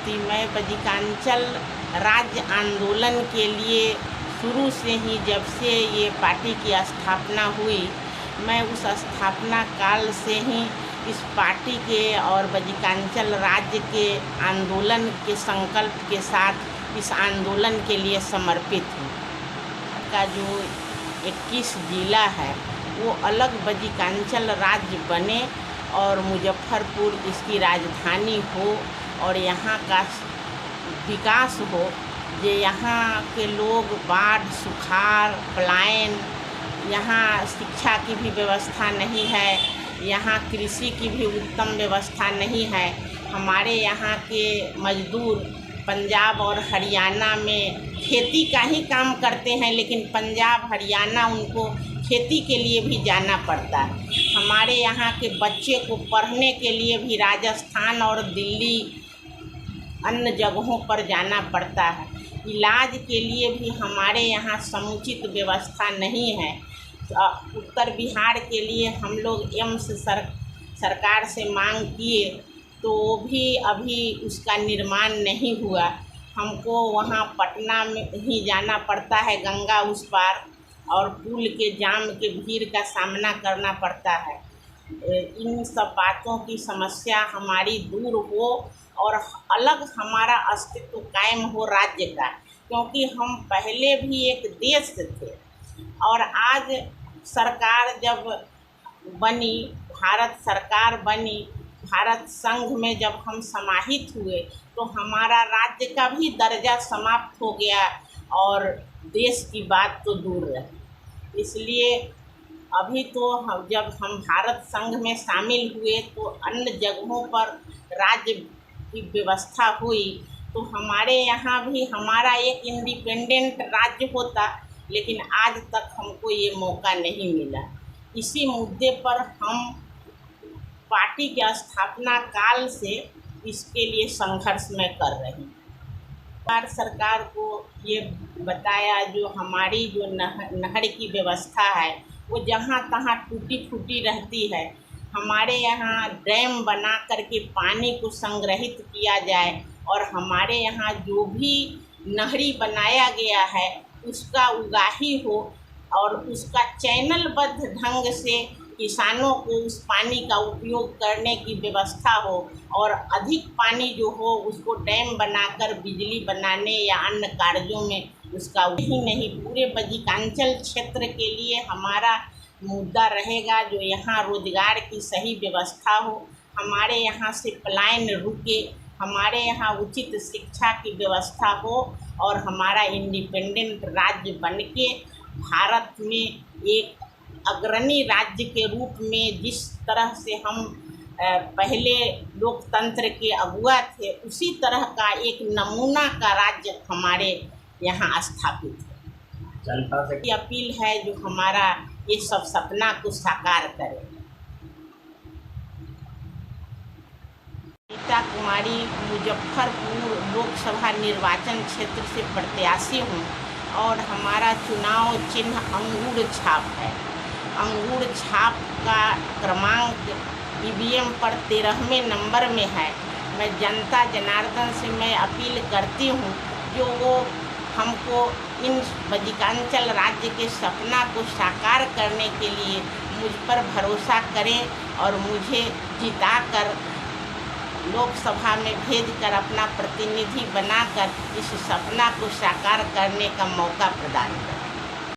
थी। मैं बजिकांचल राज्य आंदोलन के लिए शुरू से ही, जब से ये पार्टी की स्थापना हुई, मैं उस स्थापना काल से ही इस पार्टी के और बजिकांचल राज्य के आंदोलन के संकल्प के साथ इस आंदोलन के लिए समर्पित हूँ। का जो 21 जिला है वो अलग बजिकांचल राज्य बने और मुजफ्फरपुर इसकी राजधानी हो और यहाँ का विकास हो। जो यहाँ के लोग बाढ़, सुखाड़, पलायन, यहाँ शिक्षा की भी व्यवस्था नहीं है, यहाँ कृषि की भी उत्तम व्यवस्था नहीं है। हमारे यहाँ के मजदूर पंजाब और हरियाणा में खेती का ही काम करते हैं, लेकिन पंजाब हरियाणा उनको खेती के लिए भी जाना पड़ता है। हमारे यहाँ के बच्चे को पढ़ने के लिए भी राजस्थान और दिल्ली अन्य जगहों पर जाना पड़ता है। इलाज के लिए भी हमारे यहाँ समुचित व्यवस्था नहीं है। उत्तर बिहार के लिए हम लोग एम्स सरकार से मांग किए तो वो भी अभी उसका निर्माण नहीं हुआ। हमको वहाँ पटना में ही जाना पड़ता है, गंगा उस पार, और पुल के जाम के भीड़ का सामना करना पड़ता है। इन सब बातों की समस्या हमारी दूर हो और अलग हमारा अस्तित्व कायम हो राज्य का, क्योंकि हम पहले भी एक देश थे और आज सरकार जब बनी, भारत सरकार बनी, भारत संघ में जब हम समाहित हुए तो हमारा राज्य का भी दर्जा समाप्त हो गया और देश की बात तो दूर रही। इसलिए अभी तो जब हम भारत संघ में शामिल हुए तो अन्य जगहों पर राज्य की व्यवस्था हुई, तो हमारे यहाँ भी हमारा एक इंडिपेंडेंट राज्य होता, लेकिन आज तक हमको ये मौका नहीं मिला। इसी मुद्दे पर हम पार्टी के स्थापना काल से इसके लिए संघर्ष में कर रही हूँ। भारत सरकार को ये बताया, जो हमारी जो नहर की व्यवस्था है वो जहाँ तहाँ टूटी फूटी रहती है। हमारे यहाँ डैम बना करके पानी को संग्रहित किया जाए और हमारे यहाँ जो भी नहरी बनाया गया है उसका उगाही हो और उसका चैनलबद्ध ढंग से किसानों को उस पानी का उपयोग करने की व्यवस्था हो और अधिक पानी जो हो उसको डैम बनाकर बिजली बनाने या अन्य कार्यों में उसका ही नहीं, पूरे बजिकांचल क्षेत्र के लिए हमारा मुद्दा रहेगा जो यहाँ रोजगार की सही व्यवस्था हो, हमारे यहाँ से पलायन रुके, हमारे यहाँ उचित शिक्षा की व्यवस्था हो और हमारा इंडिपेंडेंट राज्य बनके भारत में एक अग्रणी राज्य के रूप में, जिस तरह से हम पहले लोकतंत्र के अगुआ थे, उसी तरह का एक नमूना का राज्य हमारे यहाँ स्थापित है। जनता से अपील है जो हमारा ये सब सपना को साकार करे। गीता कुमारी मुजफ्फरपुर लोकसभा निर्वाचन क्षेत्र से प्रत्याशी हूँ और हमारा चुनाव चिन्ह अंगूर छाप है। अंगूर छाप का क्रमांक ईवीएम पर 13वें नंबर में है। मैं जनता जनार्दन से मैं अपील करती हूँ जो वो हमको इन बजिकांचल राज्य के सपना को साकार करने के लिए मुझ पर भरोसा करें और मुझे जिताकर लोकसभा में भेजकर अपना प्रतिनिधि बनाकर इस सपना को साकार करने का मौका प्रदान करें।